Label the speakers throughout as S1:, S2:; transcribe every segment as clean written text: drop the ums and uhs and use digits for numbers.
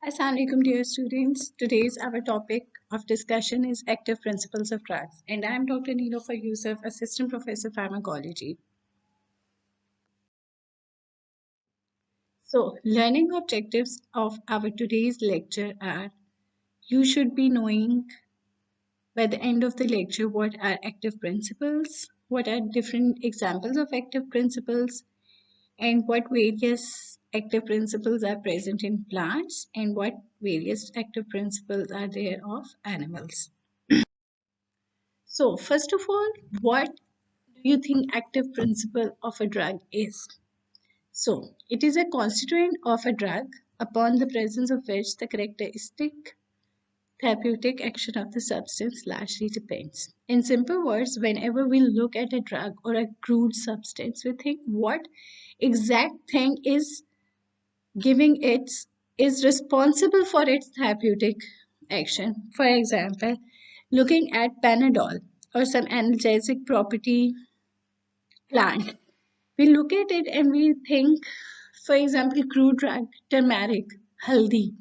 S1: Assalamualaikum dear students. Today's our topic of discussion is active principles of drugs, and I am Dr. Neelofar Yousaf, Assistant Professor Pharmacology. So, learning objectives of our today's lecture are: you should be knowing by the end of the lecture what are active principles, what are different examples of active principles, and what various active principles are present in plants, and what various active principles are there of animals. So, first of all, what do you think active principle of a drug is? So, it is a constituent of a drug upon the presence of which the characteristic therapeutic action of the substance largely depends. In simple words, whenever we look at a drug or a crude substance, we think what exact thing is giving it is responsible for its therapeutic action. For example, looking at Panadol or some analgesic property plant, we look at it and we think, for example, crude drug, turmeric, haldi.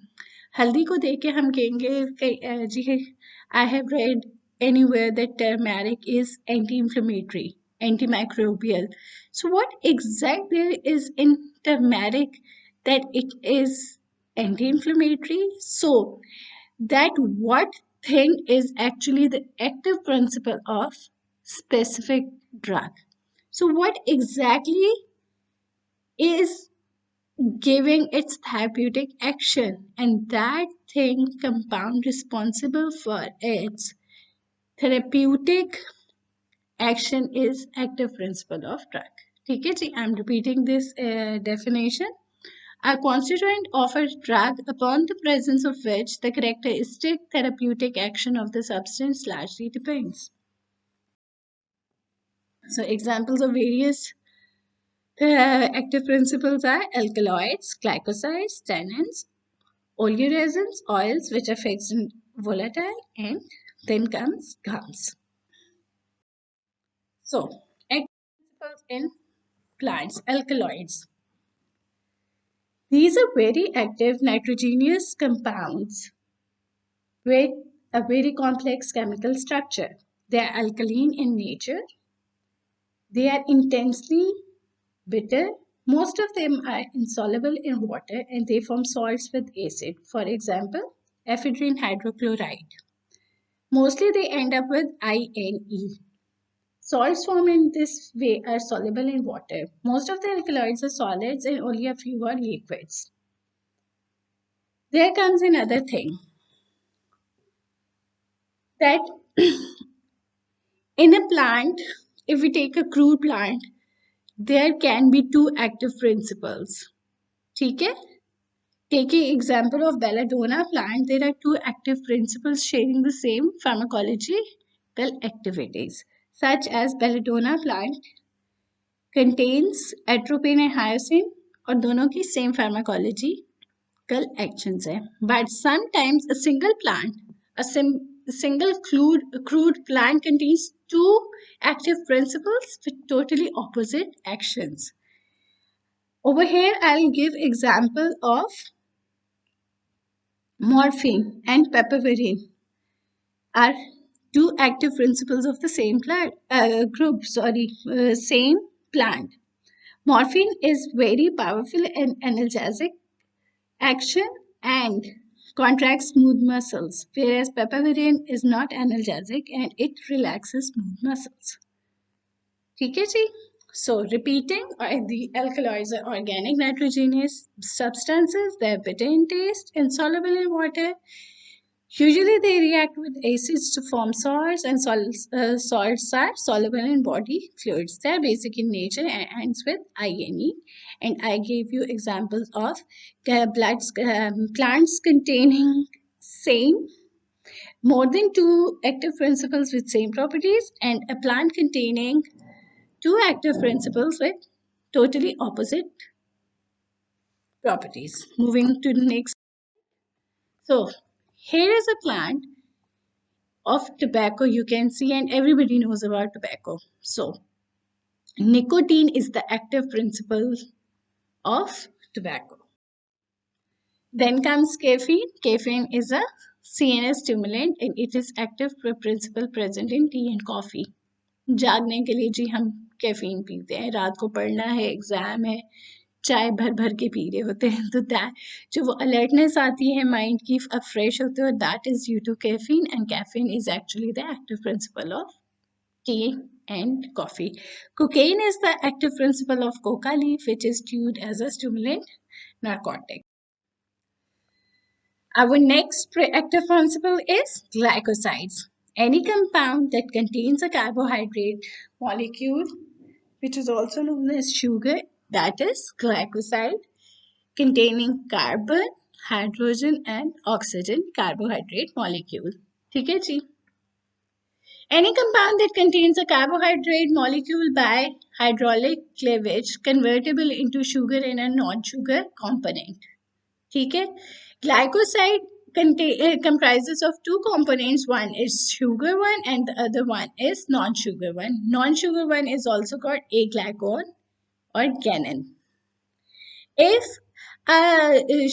S1: हल्दी को देख के हम कहेंगे कि जी I have read anywhere that turmeric is anti-inflammatory, antimicrobial. So what exactly is in turmeric that it is anti-inflammatory? So that what thing is actually the active principle of specific drug. So what exactly is giving its therapeutic action, and that thing compound responsible for its therapeutic action is active principle of drug. ठीक है जी, I'm repeating this definition. A constituent of a drug upon the presence of which the characteristic therapeutic action of the substance largely depends. So examples of various active principles are alkaloids, glycosides, tannins, oleoresins, oils which are fixed in volatile, and then comes gums. So, active principles in plants, alkaloids. These are very active nitrogenous compounds with a very complex chemical structure. They are alkaline in nature. They are intensely bitter. Most of them are insoluble in water and they form salts with acid. For example, ephedrine hydrochloride. Mostly they end up with INE. Salts formed in this way are soluble in water. Most of the alkaloids are solids and only a few are liquids. There comes another thing that in a plant, if we take a crude plant, there can be two active principles. ठीक है? Taking example of belladonna plant, there are two active principles sharing the same pharmacological activities, such as belladonna plant contains atropine and hyoscine और दोनों की same pharmacological actions है. But sometimes a single plant, a single crude plant contains two active principles with totally opposite actions. Over here, I'll give example of morphine and piperine are two active principles of the same same plant. Morphine is very powerful in analgesic action and contracts smooth muscles, whereas piperine is not analgesic and it relaxes smooth muscles. ठीक है जी? So repeating, the alkaloids are organic nitrogenous substances. They are bitter in taste, insoluble in water. Usually they react with acids to form salts, and salts are soluble in body fluids. They are basic in nature and ends with INE. And I gave you examples of plants containing same more than two active principles with same properties, and a plant containing two active principles with totally opposite properties. Moving to the next. So here is a plant of tobacco you can see, and everybody knows about tobacco. So nicotine is the active principle of tobacco. Then comes caffeine. Caffeine is a CNS stimulant and it is active principle present in tea and coffee. जागने के लिए जी हम caffeine पीते हैं, रात को पढ़ना है, एग्जाम है, चाय भर भर के पी रहे होते हैं, तो दैट जो वो अलर्टनेस आती है माइंड की, अब फ्रेश होते हो, that is due to caffeine and caffeine is actually the active principle of tea and coffee. Cocaine is the active principle of coca leaf, which is used as a stimulant narcotic. Our next active principle is glycosides. Any compound that contains a carbohydrate molecule, which is also known as sugar, that is glycoside, containing carbon, hydrogen and oxygen carbohydrate molecule. ठीक है जी? Any compound that contains a carbohydrate molecule by hydraulic cleavage convertible into sugar in a non-sugar component. ठीक है? Glycoside comprises of two components. One is sugar one and the other one is non-sugar one. Non-sugar one is also called aglycone or gannon. If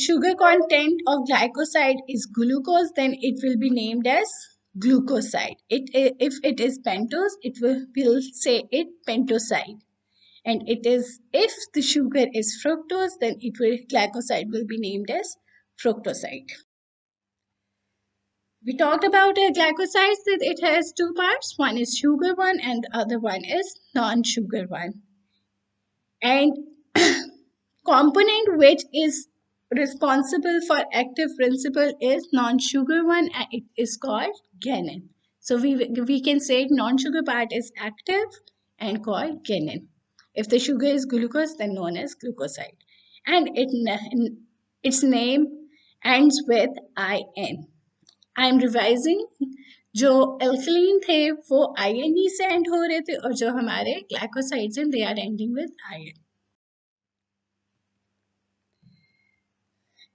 S1: sugar content of glycoside is glucose, then it will be named as glucoside. If it is pentose, we'll say it pentoside. And if the sugar is fructose, then glycoside will be named as fructoside. We talked about glycosides that it has two parts. One is sugar one and the other one is non-sugar one. And component which is responsible for active principle is non-sugar one and it is called gannon. So we can say non-sugar part is active and called gannon. If the sugar is glucose, then known as glucoside. And its name ends with IN. I am revising. जो alkaline थे वो आईएनई से and हो रहे थे और जो हमारे ग्लाइकोसाइड्स हैं they are ending with ion.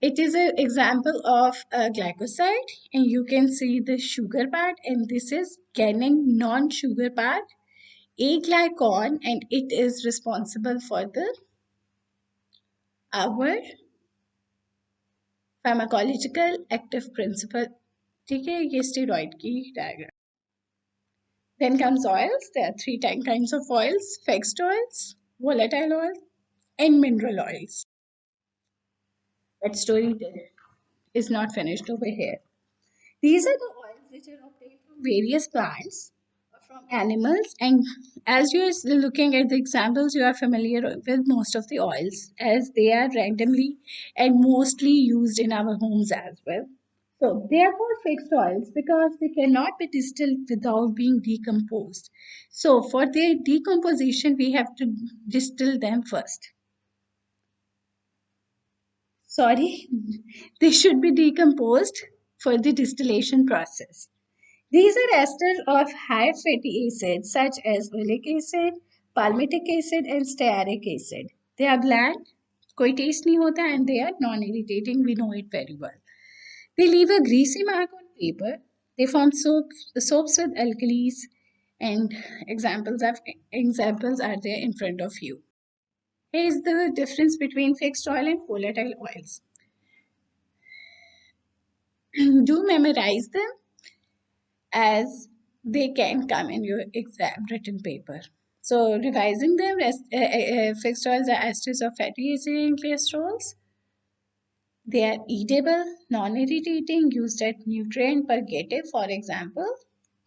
S1: It is an example of a glycoside and you can see the sugar part and this is gannon non-sugar part, aglycone, and it is responsible for our pharmacological active principle. ठीक है, ये steroid की diagram. Then comes oils. There are three kinds of oils: fixed oils, volatile oils, and mineral oils. But story is not finished over here. These are the oils which are obtained from various plants or from animals. And as you are looking at the examples, you are familiar with most of the oils as they are randomly and mostly used in our homes as well. So they are called fixed oils because they cannot be distilled without being decomposed. So for their decomposition, we have to distill them first. Sorry, they should be decomposed for the distillation process. These are esters of high fatty acids such as oleic acid, palmitic acid, and stearic acid. They are bland, कोई taste नहीं होता, and they are non-irritating. We know it very well. They leave a greasy mark on paper. They form soaps with alkalis, and examples are there in front of you. Here is the difference between fixed oil and volatile oils. Do memorize them as they can come in your exam written paper. So revising them, fixed oils are esters of fatty acids and cholesterols. They are eatable, non-irritating, used as nutrient purgative. For example,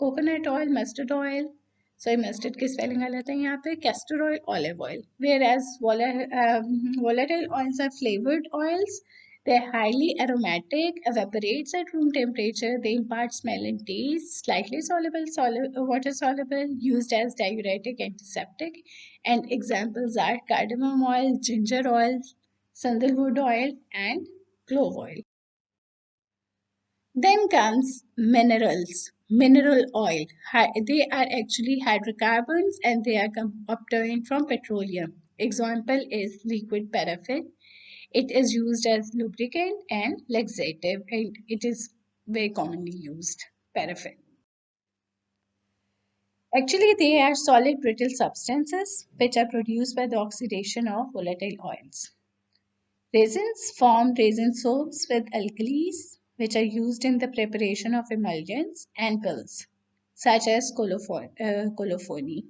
S1: coconut oil, mustard oil. So mustard की spelling अलग है यहाँ पे. Castor oil, olive oil. Whereas volatile oils are flavored oils. They're highly aromatic, evaporates at room temperature. They impart smell and taste. Slightly water soluble, used as diuretic, antiseptic. And examples are cardamom oil, ginger oil, sandalwood oil, and clove oil. Then comes minerals. Mineral oil. They are actually hydrocarbons and they are obtained from petroleum. Example is liquid paraffin. It is used as lubricant and laxative and it is very commonly used, paraffin. Actually, they are solid brittle substances which are produced by the oxidation of volatile oils. Raisins form raisin soaps with alkalis, which are used in the preparation of emulsions and pills, such as colophony.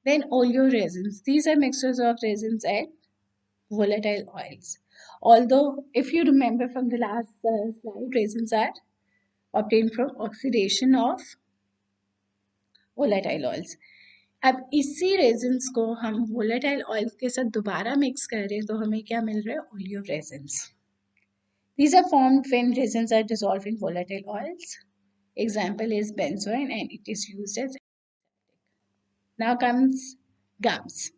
S1: Then oleoresins. These are mixtures of resins and volatile oils. Although, if you remember from the last slide, resins are obtained from oxidation of volatile oils. अब इसी resins को हम volatile oil के साथ दोबारा mix कर रहे हैं तो हमें क्या मिल रहा है oleo resins. These are formed when resins are dissolved in volatile oils. Example is benzoin and it is used as. Now comes gums.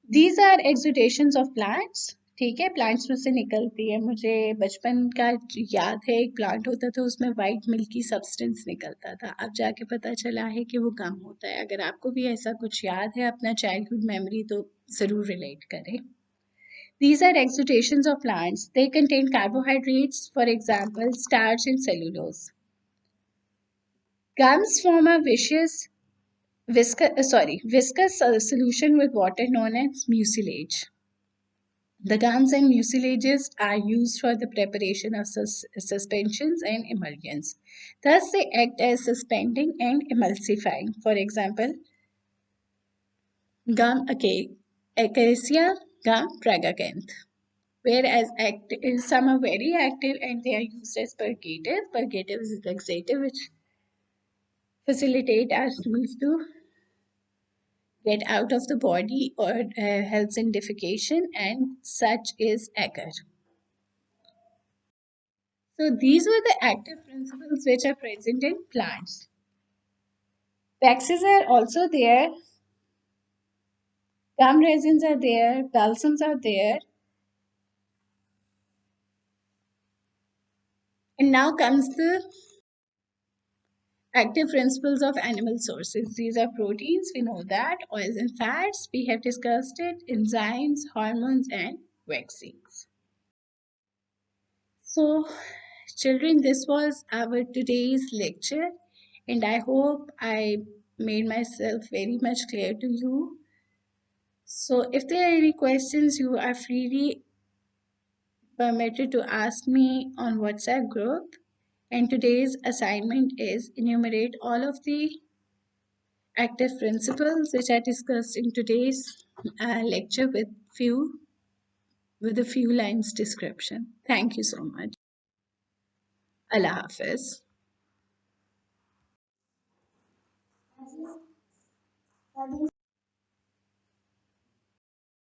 S1: These are exudations of plants. ठीक है प्लांट्स में से निकलती है. मुझे बचपन का याद है एक प्लांट होता था उसमें वाइट मिल्की सब्सटेंस निकलता था. अब जाके पता चला है कि वो गम होता है. अगर आपको भी ऐसा कुछ याद है अपना चाइल्डहुड मेमोरी तो ज़रूर रिलेट करें. These are exudations of plants. They contain carbohydrates, for example, starch and cellulose. Gums form a viscous solution with water known as mucilage. The gums and mucilages are used for the preparation of suspensions and emulsions. Thus, they act as suspending and emulsifying. For example, gum acacia, gum tragacanth. Whereas some are very active and they are used as purgative. Purgative is a laxative which facilitate our stools to get out of the body or helps in defecation, and such is agar. So these were the active principles which are present in plants. Waxes are also there, gum resins are there, balsams are there. And now comes the active principles of animal sources. These are proteins, we know that, oils and fats, we have discussed it, enzymes, hormones, and vaccines. So, children, this was our today's lecture, and I hope I made myself very much clear to you. So, if there are any questions, you are freely permitted to ask me on WhatsApp group. And today's assignment is enumerate all of the active principles which are discussed in today's lecture with a few lines description. Thank you so much. Allah Hafiz.